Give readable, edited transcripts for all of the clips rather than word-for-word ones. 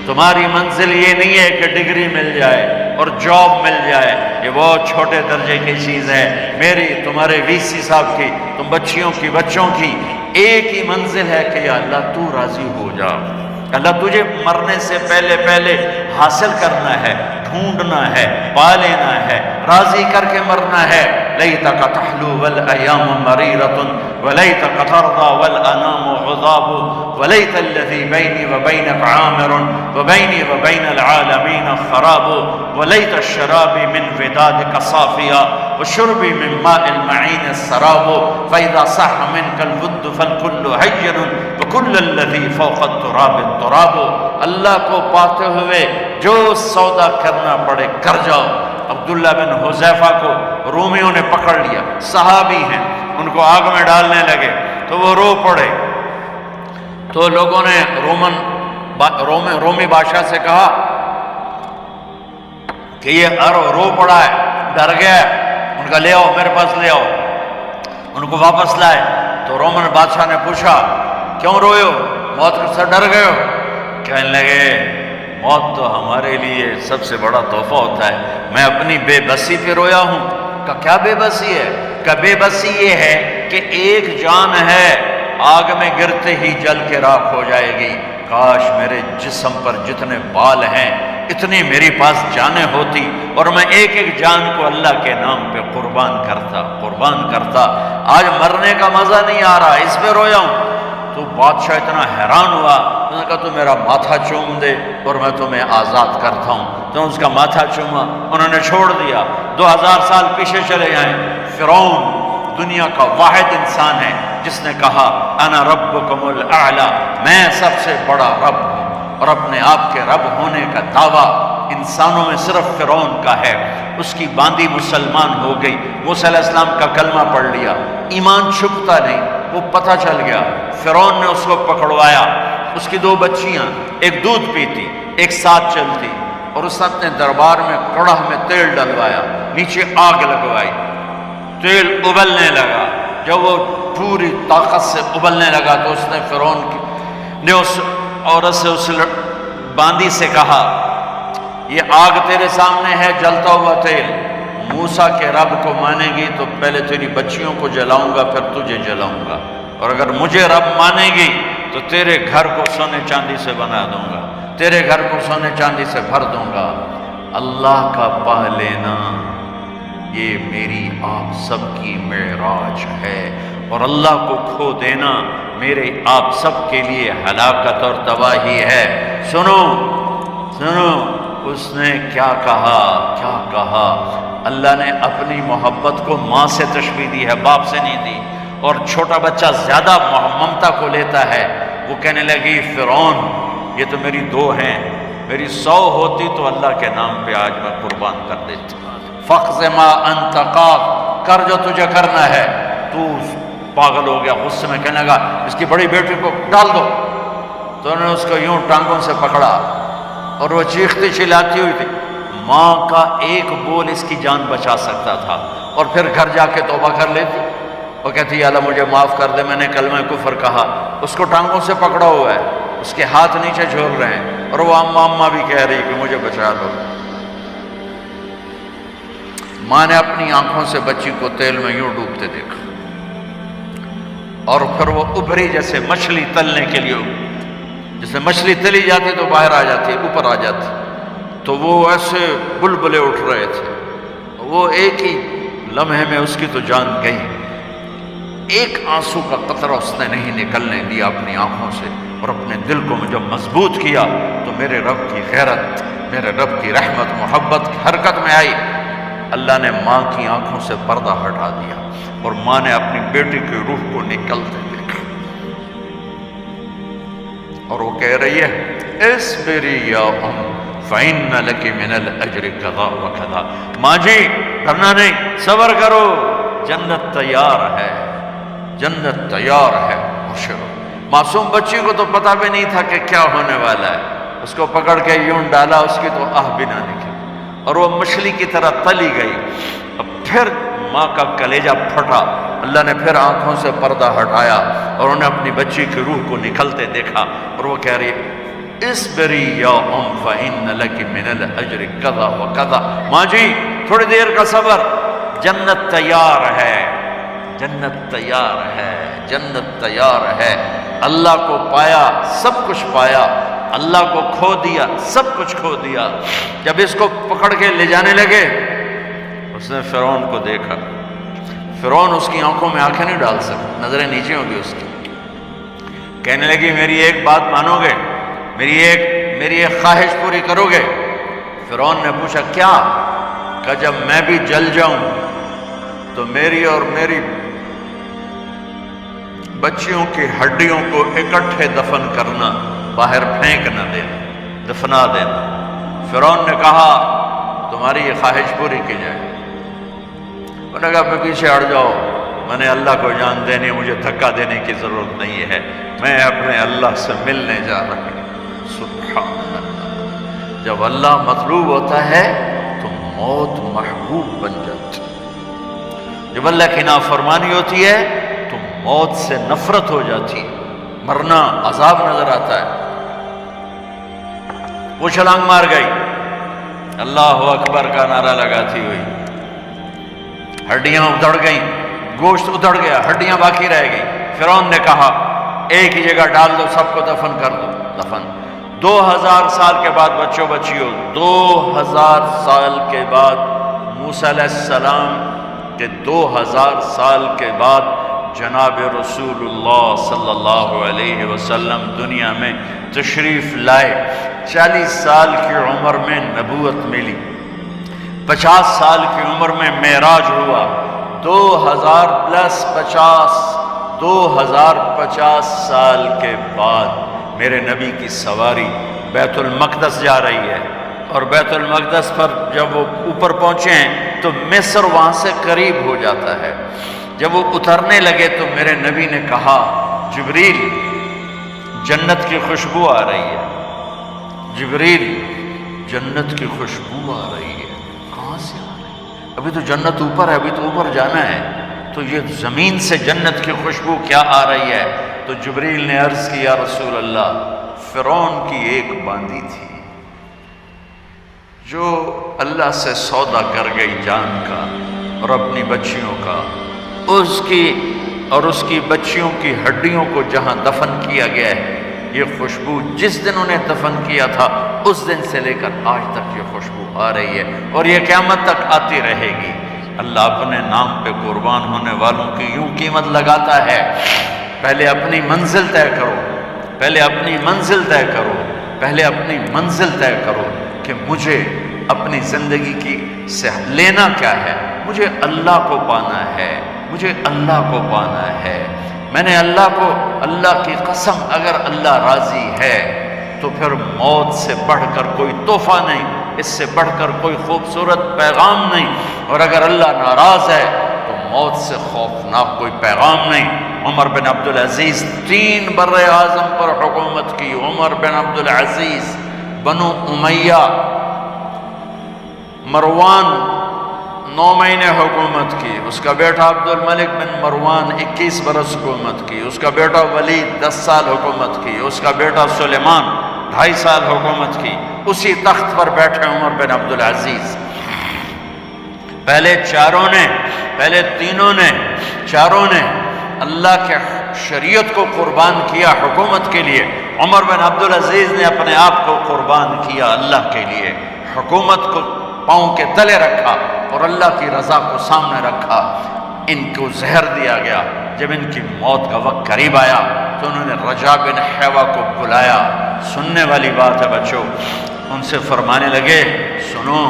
تمہاری منزل یہ نہیں ہے کہ ڈگری مل جائے اور جاب مل جائے، یہ بہت چھوٹے درجے کی چیز ہے۔ میری، تمہارے وی سی صاحب کی، تم بچیوں کی، بچوں کی ایک ہی منزل ہے کہ یا اللہ تو راضی ہو جا۔ اللہ تجھے مرنے سے پہلے پہلے حاصل کرنا ہے، ڈھونڈنا ہے، پا لینا ہے، راضی کر کے مرنا ہے۔ لیتک تحلو والایام مریرۃ ولیتک ترضی والانام عذاب ولیت الذی بینی وبینک عامر وبینی وبین العالمین خراب ولیت الشراب من ودادک صافیا وشربی من ماء المعین السراب فاذا صح منک الود فالکل حین وکل الذی فوق التراب التراب۔ اللہ کو پاتے ہوئے جو سودا کرنا پڑے کر جاؤ۔ عبداللہ بن حذیفہ کو رومیوں نے پکڑ لیا، صحابی ہیں، ان کو آگ میں ڈالنے لگے تو وہ رو پڑے، تو لوگوں نے رومی بادشاہ سے کہا کہ یہ رو پڑا ہے، ڈر گیا ہے، ان کا لے آؤ، میرے پاس لے آؤ۔ ان کو واپس لائے تو رومن بادشاہ نے پوچھا کیوں روئے ہو، موت سے ڈر گئے ہو؟ کہنے لگے موت تو ہمارے لیے سب سے بڑا تحفہ ہوتا ہے، میں اپنی بے بسی پہ رویا ہوں۔ کہ کیا بے بسی ہے؟ کہ بے بسی یہ ہے کہ ایک جان ہے آگ میں گرتے ہی جل کے راکھ ہو جائے گی، کاش میرے جسم پر جتنے بال ہیں اتنی میری پاس جانیں ہوتی اور میں ایک ایک جان کو اللہ کے نام پہ قربان کرتا۔ آج مرنے کا مزہ نہیں آ رہا، اس پہ رویا ہوں۔ تو بادشاہ اتنا حیران ہوا، اس نے کہا تو میرا ماتھا چوم دے اور میں تمہیں آزاد کرتا ہوں۔ تو اس کا ماتھا چوما، انہوں نے چھوڑ دیا۔ 2000 سال پیچھے چلے جائیں، فرعون دنیا کا واحد انسان ہے جس نے کہا انا ربکم الاعلی، میں سب سے بڑا رب ہوں، اور اپنے آپ کے رب ہونے کا دعویٰ انسانوں میں صرف فرعون کا ہے۔ اس کی باندی مسلمان ہو گئی، موسیٰ علیہ السلام کا کلمہ پڑھ لیا، ایمان چھپتا نہیں، وہ پتہ چل گیا۔ فرعون نے اس کو پکڑوایا، اس کی 2 بچیاں، ایک دودھ پیتی ایک ساتھ چلتی، اور اس نے اپنے دربار میں کڑاہ میں تیل ڈلوایا، نیچے آگ لگوائی، تیل ابلنے لگا۔ جب وہ پوری طاقت سے ابلنے لگا تو اس نے فرعون نے اس عورت سے، اس باندی سے کہا یہ آگ تیرے سامنے ہے، جلتا ہوا تیل، موسیٰ کے رب کو مانے گی تو پہلے تیری بچیوں کو جلاؤں گا، پھر تجھے جلاؤں گا، اور اگر مجھے رب مانے گی تو تیرے گھر کو سونے چاندی سے بنا دوں گا، تیرے گھر کو سونے چاندی سے بھر دوں گا۔ اللہ کا پا لینا یہ میری آپ سب کی معراج ہے، اور اللہ کو کھو دینا میرے آپ سب کے لیے ہلاکت اور تباہی ہے۔ سنو اس نے کیا کہا؟ اللہ نے اپنی محبت کو ماں سے تشبیہ دی ہے، باپ سے نہیں دی، اور چھوٹا بچہ زیادہ ممتا کو لیتا ہے۔ وہ کہنے لگی فرعون یہ تو میری 2 ہیں، میری 100 ہوتی تو اللہ کے نام پہ آج میں قربان کر دیتی۔ فَاقْضِ مَا أَنْتَ قَاضٍ، کر جو تجھے کرنا ہے۔ تو پاگل ہو گیا، غصے میں کہنے لگا اس کی بڑی بیٹی کو ڈال دو۔ تو انہوں نے اس کو یوں ٹانگوں سے پکڑا اور وہ چیختی چلاتی ہوئی تھی۔ ماں کا ایک بول اس کی جان بچا سکتا تھا، اور پھر گھر جا کے توبہ کر لیتی۔ وہ کہتی یا اللہ مجھے معاف کر دے، میں نے کلمہ کفر کہا۔ اس کو ٹانگوں سے پکڑا ہوا ہے، اس کے ہاتھ نیچے جھول رہے ہیں، اور وہ اماں بھی کہہ رہی کہ مجھے بچا لو۔ ماں نے اپنی آنکھوں سے بچی کو تیل میں یوں ڈوبتے دیکھا، اور پھر وہ ابھری جیسے مچھلی تلنے کے لیے، جیسے مچھلی تلی جاتی تو باہر آ جاتی، اوپر آ جاتی، تو وہ ایسے بلبلے اٹھ رہے تھے۔ وہ ایک ہی لمحے میں اس کی تو جان گئی، ایک آنسو کا قطرہ اس نے نہیں نکلنے دیا اپنی آنکھوں سے، اور اپنے دل کو جب مضبوط کیا تو میرے رب کی غیرت، میرے رب کی رحمت، محبت حرکت میں آئی۔ اللہ نے ماں کی آنکھوں سے پردہ ہٹا دیا، اور ماں نے اپنی بیٹی کی روح کو نکلتے دیکھا، اور وہ کہہ رہی ہے اصبری یا ام فإن لک من الأجر کذا وکذا۔ ماں جی ڈرنا نہیں، صبر کرو، جنت تیار ہے، جنت تیار ہے، خوشو۔ معصوم بچی کو تو پتہ بھی نہیں تھا کہ کیا ہونے والا ہے، اس کو پکڑ کے یوں ڈالا، اس کی تو آہ بھی نہ نکلی، اور وہ مچھلی کی طرح تلی گئی۔ اب پھر ماں کا کلیجہ پھٹا، اللہ نے پھر آنکھوں سے پردہ ہٹایا، اور انہیں اپنی بچی کی روح کو نکلتے دیکھا، اور وہ کہہ رہی اسبری یا فإن لک من الاجر کذا وکذا، ماں جی تھوڑی دیر کا صبر، جنت تیار ہے، جنت تیار ہے، جنت تیار ہے۔ اللہ کو پایا سب کچھ پایا، اللہ کو کھو دیا سب کچھ کھو دیا۔ جب اس کو پکڑ کے لے جانے لگے، اس نے فرعون کو دیکھا، فرعون اس کی آنکھوں میں آنکھیں نہیں ڈال سکتا، نظریں نیچے ہوگی اس کی۔ کہنے لگی میری ایک بات مانو گے، میری ایک خواہش پوری کرو گے؟ فرعون نے پوچھا کیا؟ کہ جب میں بھی جل جاؤں تو میری اور میری بچیوں کی ہڈیوں کو اکٹھے دفن کرنا، باہر پھینک نہ دینا، دفنا دینا۔ فرعون نے کہا تمہاری یہ خواہش پوری کی جائے۔ انہوں نے کہا میں پیچھے ہٹ جاؤ، میں نے اللہ کو جان دینی، مجھے دھکا دینے کی ضرورت نہیں ہے، میں اپنے اللہ سے ملنے جا رہا ہوں۔ سبحان اللہ، جب اللہ مطلوب ہوتا ہے تو موت محبوب بن جاتی، جب اللہ کی نافرمانی ہوتی ہے تو موت سے نفرت ہو جاتی ہے، مرنا عذاب نظر آتا ہے۔ وہ چھلانگ مار گئی، اللہ اکبر کا نعرہ لگاتی ہوئی، ہڈیاں ادھڑ گئیں، گوشت ادھڑ گیا، ہڈیاں باقی رہ گئی۔ فرعون نے کہا ایک ہی جگہ ڈال دو، سب کو دفن کر دو۔ دفن 2000 سال کے بعد بچوں بچیوں، 2000 سال کے بعد موسیٰ علیہ السلام کے 2000 سال کے بعد جناب رسول اللہ صلی اللہ علیہ وسلم دنیا میں تشریف لائے۔ 40 سال کی عمر میں نبوت ملی، 50 سال کی عمر میں معراج ہوا، 2050 سال کے بعد میرے نبی کی سواری بیت المقدس جا رہی ہے، اور بیت المقدس پر جب وہ اوپر پہنچے ہیں تو مصر وہاں سے قریب ہو جاتا ہے۔ جب وہ اترنے لگے تو میرے نبی نے کہا جبریل جنت کی خوشبو آ رہی ہے، جبریل جنت کی خوشبو آ رہی ہے۔ کہاں سے آ رہی ہے؟ ابھی تو جنت اوپر ہے، ابھی تو اوپر جانا ہے، تو یہ زمین سے جنت کی خوشبو کیا آ رہی ہے؟ تو جبریل نے عرض کی یا رسول اللہ، فرعون کی ایک باندی تھی جو اللہ سے سودا کر گئی جان کا اور اپنی بچیوں کا، اس کی بچیوں کی ہڈیوں کو جہاں دفن کیا گیا ہے، یہ خوشبو جس دن انہیں دفن کیا تھا اس دن سے لے کر آج تک یہ خوشبو آ رہی ہے، اور یہ قیامت تک آتی رہے گی۔ اللہ اپنے نام پہ قربان ہونے والوں کی یوں قیمت لگاتا ہے، پہلے اپنی منزل طے کرو، پہلے اپنی منزل طے کرو، پہلے اپنی منزل طے کرو کہ مجھے اپنی زندگی کی سے لینا کیا ہے، مجھے اللہ کو پانا ہے، مجھے اللہ کو پانا ہے۔ میں نے اللہ کی قسم، اگر اللہ راضی ہے تو پھر موت سے بڑھ کر کوئی تحفہ نہیں، اس سے بڑھ کر کوئی خوبصورت پیغام نہیں، اور اگر اللہ ناراض ہے تو موت سے خوفناک کوئی پیغام نہیں۔ عمر بن عبدالعزیز 3 بر اعظم پر حکومت کی، عمر بن عبدالعزیز، بنو امیہ، مروان 9 مہینے حکومت کی، اس کا بیٹا عبد الملک بن مروان 21 برس حکومت کی، اس کا بیٹا ولید 10 سال حکومت کی، اس کا بیٹا سلیمان 2.5 سال حکومت کی۔ اسی تخت پر بیٹھے عمر بن عبدالعزیز۔ پہلے چاروں نے اللہ کے شریعت کو قربان کیا حکومت کے لیے، عمر بن عبدالعزیز نے اپنے آپ کو قربان کیا اللہ کے لیے، حکومت کو پاؤں کے تلے رکھا اور اللہ کی رضا کو سامنے رکھا۔ ان کو زہر دیا گیا، جب ان کی موت کا وقت قریب آیا تو انہوں نے رجا بن حیوہ کو بلایا۔ سننے والی بات ہے بچوں، ان سے فرمانے لگے سنو،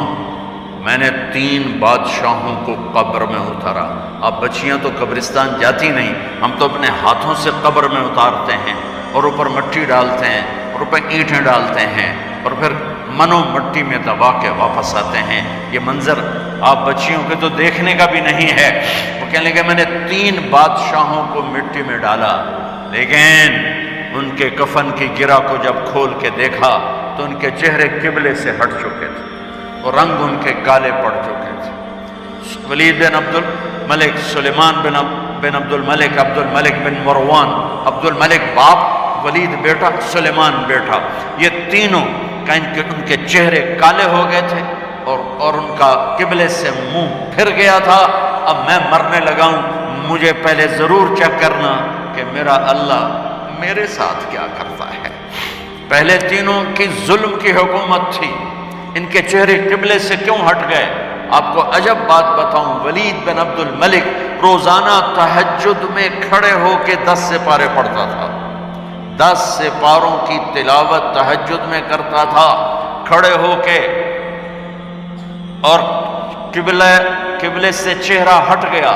میں نے 3 بادشاہوں کو قبر میں اتارا۔ اب بچیاں تو قبرستان جاتی نہیں، ہم تو اپنے ہاتھوں سے قبر میں اتارتے ہیں اور اوپر مٹی ڈالتے ہیں اور اوپر اینٹیں ڈالتے ہیں اور پھر منو مٹی میں دبا کے واپس آتے ہیں۔ یہ منظر آپ بچیوں کے تو دیکھنے کا بھی نہیں ہے۔ وہ کہنے لگے میں نے 3 بادشاہوں کو مٹی میں ڈالا، لیکن ان کے کفن کی گرہ کو جب کھول کے دیکھا تو ان کے چہرے قبلے سے ہٹ چکے تھے اور رنگ ان کے کالے پڑ چکے تھے۔ ولید بن عبد الملک، سلیمان بن عبد الملک، عبد الملک بن مروان، عبد الملک باپ، ولید بیٹا، سلیمان بیٹا، یہ تینوں کا ان کے چہرے کالے ہو گئے تھے اور ان کا قبلے سے منہ پھر گیا تھا۔ اب میں مرنے لگا ہوں، مجھے پہلے ضرور چیک کرنا کہ میرا اللہ میرے ساتھ کیا کرتا ہے۔ پہلے تینوں کی ظلم کی حکومت تھی، ان کے چہرے قبلے سے کیوں ہٹ گئے؟ آپ کو عجب بات بتاؤں، ولید بن عبد الملک روزانہ تہجد میں کھڑے ہو کے 10 سپارے پڑھتا تھا، 10 سپاروں کی تلاوت تہجد میں کرتا تھا کھڑے ہو کے، اور قبلے سے چہرہ ہٹ گیا۔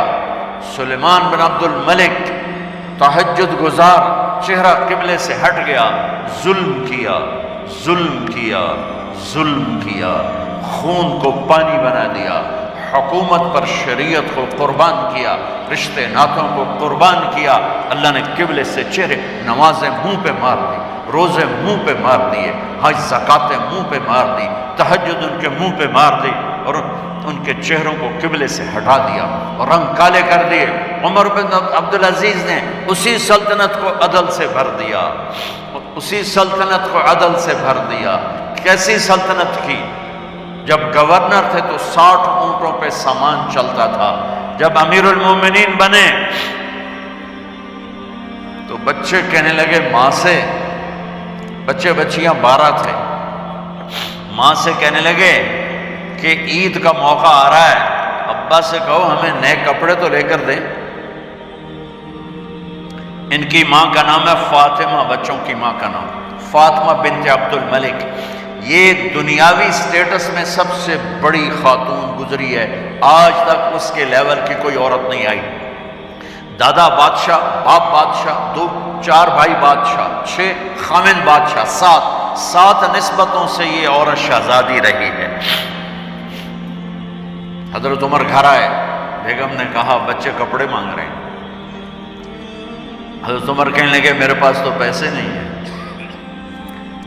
سلیمان بن عبد الملک تہجد گزار، چہرہ قبلے سے ہٹ گیا، ظلم کیا، ظلم کیا، ظلم کیا، خون کو پانی بنا دیا، حکومت پر شریعت کو قربان کیا، رشتے ناتوں کو قربان کیا۔ اللہ نے قبلے سے چہرے، نمازیں منہ پہ مار دی، روزے منہ پہ مار دیے، حج زکاتیں منہ پہ مار دی، تہجد ان کے منہ پہ مار دی، اور ان کے چہروں کو قبلے سے ہٹا دیا اور رنگ کالے کر دیے۔ عمر بن عبدالعزیز نے اسی سلطنت کو عدل سے بھر دیا، اسی سلطنت کو عدل سے بھر دیا۔ کیسی سلطنت کی؟ جب گورنر تھے تو 60 اونٹوں پہ سامان چلتا تھا، جب امیر المومنین بنے تو بچے کہنے لگے ماں سے، بچے بچیاں 12 تھے، ماں سے کہنے لگے کہ عید کا موقع آ رہا ہے، ابا سے کہو ہمیں نئے کپڑے تو لے کر دیں۔ ان کی ماں کا نام ہے فاطمہ، بچوں کی ماں کا نام فاطمہ بنت عبد الملک۔ یہ دنیاوی سٹیٹس میں سب سے بڑی خاتون گزری ہے، آج تک اس کے لیول کی کوئی عورت نہیں آئی۔ دادا بادشاہ، باپ بادشاہ، 4 بھائی بادشاہ، 6 خامند بادشاہ، 7 نسبتوں سے یہ عورت شہزادی رہی ہے۔ حضرت عمر گھر آئے، بیگم نے کہا بچے کپڑے مانگ رہے ہیں۔ حضرت عمر کہنے لگے میرے پاس تو پیسے نہیں ہیں،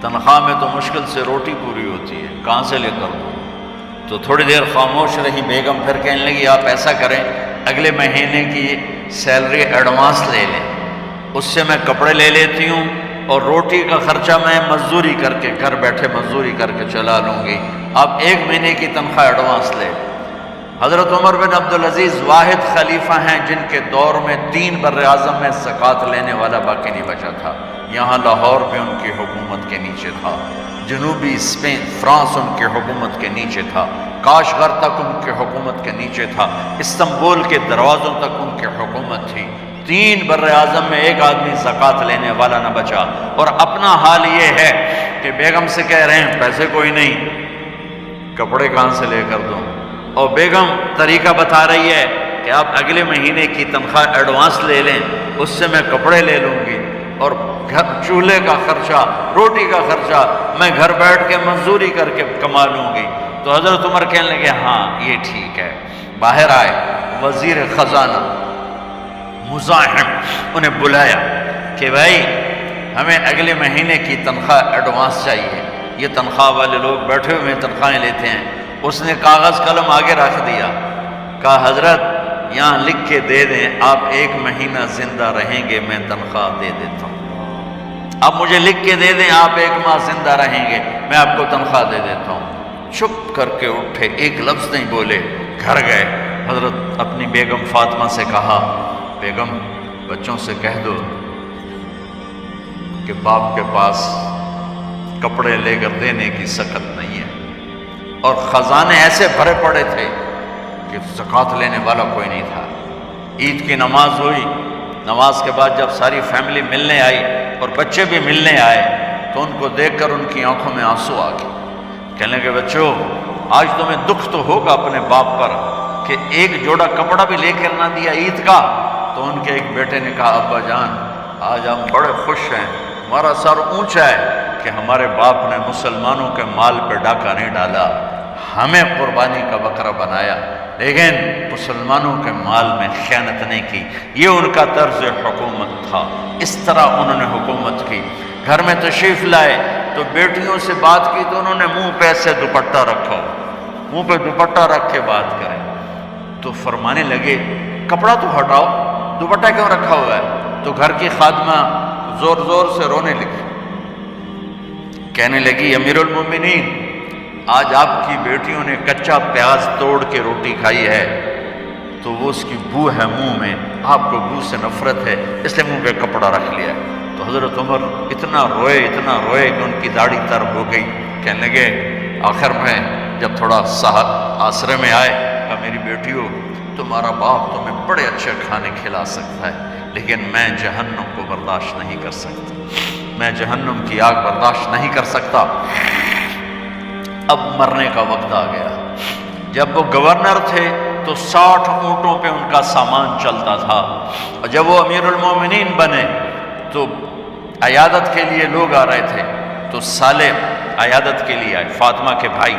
تنخواہ میں تو مشکل سے روٹی پوری ہوتی ہے، کہاں سے لے کر دوں؟ تو تھوڑی دیر خاموش رہی بیگم، پھر کہنے لگی آپ ایسا کریں اگلے مہینے کی سیلری ایڈوانس لے لیں، اس سے میں کپڑے لے لیتی ہوں اور روٹی کا خرچہ میں مزدوری کر کے گھر بیٹھے مزدوری کر کے چلا لوں گی، آپ 1 مہینے کی تنخواہ ایڈوانس لیں۔ حضرت عمر بن عبدالعزیز واحد خلیفہ ہیں جن کے دور میں 3 بر اعظم میں زکوٰۃ لینے والا باقی نہیں بچا تھا۔ یہاں لاہور بھی ان کی حکومت کے نیچے تھا، جنوبی اسپین فرانس ان کی حکومت کے نیچے تھا، کاشغر تک ان کی حکومت کے نیچے تھا، استنبول کے دروازوں تک ان کی حکومت تھی۔ 3 بر اعظم میں 1 آدمی زکوٰۃ لینے والا نہ بچا، اور اپنا حال یہ ہے کہ بیگم سے کہہ رہے ہیں پیسے کوئی نہیں، کپڑے کہاں سے لے کر دوں؟ اور بیگم طریقہ بتا رہی ہے کہ آپ اگلے مہینے کی تنخواہ ایڈوانس لے لیں، اس سے میں کپڑے لے لوں گی، اور چولہے کا خرچہ، روٹی کا خرچہ میں گھر بیٹھ کے مزدوری کر کے کما لوں گی۔ تو حضرت عمر کہنے لگے ہاں یہ ٹھیک ہے۔ باہر آئے وزیر خزانہ مزاحم، انہیں بلایا کہ بھائی ہمیں اگلے مہینے کی تنخواہ ایڈوانس چاہیے، یہ تنخواہ والے لوگ بیٹھے ہوئے تنخواہیں لیتے ہیں۔ اس نے کاغذ قلم آگے رکھ دیا، کہا حضرت یہاں لکھ کے دے دیں، آپ 1 مہینہ زندہ رہیں گے میں تنخواہ دے دیتا ہوں، آپ مجھے لکھ کے دے دیں آپ 1 ماہ زندہ رہیں گے میں آپ کو تنخواہ دے دیتا ہوں۔ چپ کر کے اٹھے، ایک لفظ نہیں بولے، گھر گئے۔ حضرت اپنی بیگم فاطمہ سے کہا بیگم بچوں سے کہہ دو کہ باپ کے پاس کپڑے لے کر دینے کی سخت نہیں ہے، اور خزانے ایسے بھرے پڑے تھے کہ زکوٰۃ لینے والا کوئی نہیں تھا۔ عید کی نماز ہوئی، نماز کے بعد جب ساری فیملی ملنے آئی اور بچے بھی ملنے آئے تو ان کو دیکھ کر ان کی آنکھوں میں آنسو آ گئے۔ کہنے لگے بچوں آج تمہیں دکھ تو ہوگا اپنے باپ پر کہ 1 جوڑا کپڑا بھی لے کر نہ دیا عید کا۔ تو ان کے ایک بیٹے نے کہا ابا جان آج ہم بڑے خوش ہیں، ہمارا سر اونچا ہے کہ ہمارے باپ نے مسلمانوں کے مال پہ ڈاکہ نہیں ڈالا، ہمیں قربانی کا بکرا بنایا، لیکن مسلمانوں کے مال میں خیانت نہیں کی۔ یہ ان کا طرز حکومت تھا، اس طرح انہوں نے حکومت کی۔ گھر میں تشریف لائے تو بیٹیوں سے بات کی تو انہوں نے منہ پہ ایسے دوپٹہ رکھا، منہ پہ دوپٹہ رکھ کے بات کریں تو فرمانے لگے کپڑا تو ہٹاؤ، دوپٹہ کیوں رکھا ہوا ہے؟ تو گھر کی خادمہ زور زور سے رونے لگی، کہنے لگی امیر المومنین آج آپ کی بیٹیوں نے کچا پیاز توڑ کے روٹی کھائی ہے تو وہ اس کی بو ہے منہ میں، آپ کو بو سے نفرت ہے اس لیے منہ پہ کپڑا رکھ لیا ہے۔ تو حضرت عمر اتنا روئے کہ ان کی داڑھی تر ہو گئی۔ کہنے لگے آخر میں جب تھوڑا آسرے میں آئے، کہا میری بیٹیوں تمہارا باپ تمہیں بڑے اچھے کھانے کھلا سکتا ہے لیکن میں جہنم کو برداشت نہیں کر سکتا، میں جہنم کی آگ برداشت نہیں کر سکتا۔ اب مرنے کا وقت آ گیا۔ جب وہ گورنر تھے تو 60 اونٹوں پہ ان کا سامان چلتا تھا، اور جب وہ امیر المومنین بنے تو عیادت کے لیے لوگ آ رہے تھے، تو سالے عیادت کے لیے آئے، فاطمہ کے بھائی،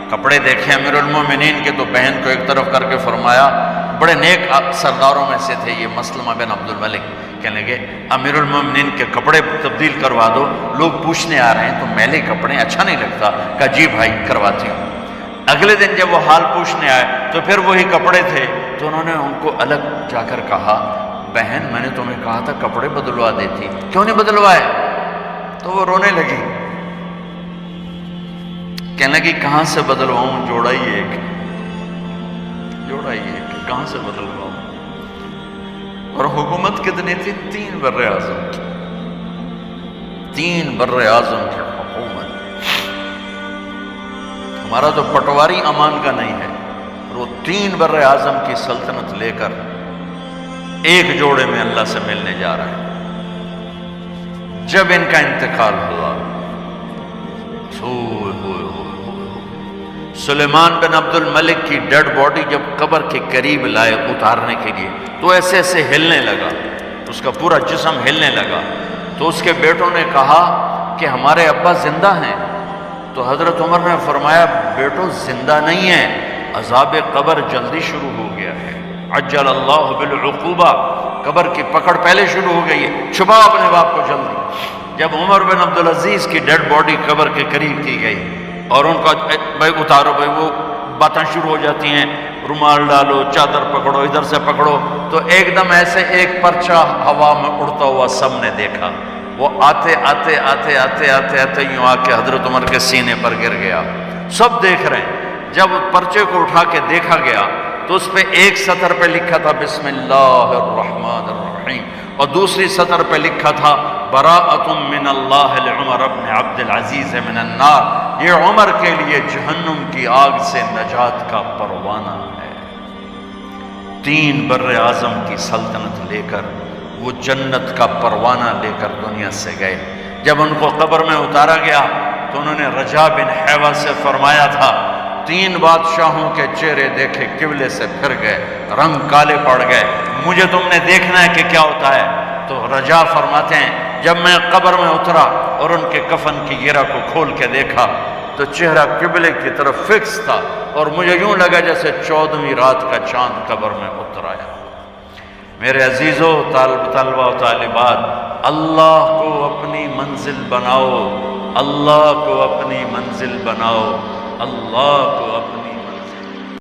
کپڑے دیکھے امیر المومنین کے تو بہن کو ایک طرف کر کے فرمایا، بڑے نیک سرداروں میں سے تھے یہ مسلمہ بن عبد الملک، کہنے لگے امیر المومنین کے کپڑے تبدیل کروا دو، لوگ پوچھنے آ رہے ہیں تو میلے کپڑے اچھا نہیں لگتا۔ کہا جی بھائی کرواتی ہوں۔ اگلے دن جب وہ حال پوچھنے آئے تو پھر وہی کپڑے تھے، تو انہوں نے ان کو الگ جا کر کہا بہن میں نے تمہیں کہا تھا کپڑے بدلوا دیتی، کیوں نہیں بدلوائے؟ تو وہ رونے لگی، کہنے لگی کہاں سے بدلواؤں، جوڑا ہی ایک، کہاں سے بدلواؤں؟ اور حکومت کتنی تھی؟ 3 بر اعظم کی، 3 بر اعظم کی حکومت۔ ہمارا تو پٹواری امان کا نہیں ہے، اور وہ 3 بر اعظم کی سلطنت لے کر ایک جوڑے میں اللہ سے ملنے جا رہا ہے۔ جب ان کا انتقال ہوا، سلیمان بن عبد الملک کی ڈیڈ باڈی جب قبر کے قریب لائے اتارنے کے لیے تو ایسے ایسے ہلنے لگا، اس کا پورا جسم ہلنے لگا، تو اس کے بیٹوں نے کہا کہ ہمارے ابا زندہ ہیں، تو حضرت عمر نے فرمایا بیٹو زندہ نہیں ہیں، عذاب قبر جلدی شروع ہو گیا ہے، عجل اللہ بالعقوبہ، قبر کی پکڑ پہلے شروع ہو گئی ہے، چھپاؤ اپنے باپ کو جلدی۔ جب عمر بن عبدالعزیز کی ڈیڈ باڈی قبر کے قریب کی گئی اور ان کا بھائی اتارو، بھائی وہ باتیں شروع ہو جاتی ہیں، رومال ڈالو، چادر پکڑو، ادھر سے پکڑو، تو ایک دم ایسے ایک پرچہ ہوا میں اڑتا ہوا سب نے دیکھا، وہ آتے یوں آ کے حضرت عمر کے سینے پر گر گیا، سب دیکھ رہے ہیں۔ جب پرچے کو اٹھا کے دیکھا گیا تو اس پہ ایک سطر پہ لکھا تھا بسم اللہ الرحمن الرحیم، اور دوسری سطر پہ لکھا تھا براءۃ من اللہ لعمر بن عبد العزیز من النار، یہ عمر کے لیے جہنم کی آگ سے نجات کا پروانہ ہے۔ 3 بر اعظم کی سلطنت لے کر وہ جنت کا پروانہ لے کر دنیا سے گئے۔ جب ان کو قبر میں اتارا گیا تو انہوں نے رجا بن حیوہ سے فرمایا تھا 3 بادشاہوں کے چہرے دیکھے قبلے سے پھر گئے، رنگ کالے پڑ گئے، مجھے تم نے دیکھنا ہے کہ کیا ہوتا ہے؟ تو رجا فرماتے ہیں جب میں قبر میں اترا اور ان کے کفن کی گرہ کو کھول کے دیکھا تو چہرہ قبلے کی طرف فکس تھا، اور مجھے یوں لگا جیسے 14ویں رات کا چاند قبر میں اتر آیا۔ میرے عزیزو، طلبہ و طالبات، اللہ کو اپنی منزل بناؤ، اللہ کو اپنی منزل بناؤ، اللہ کو اپنی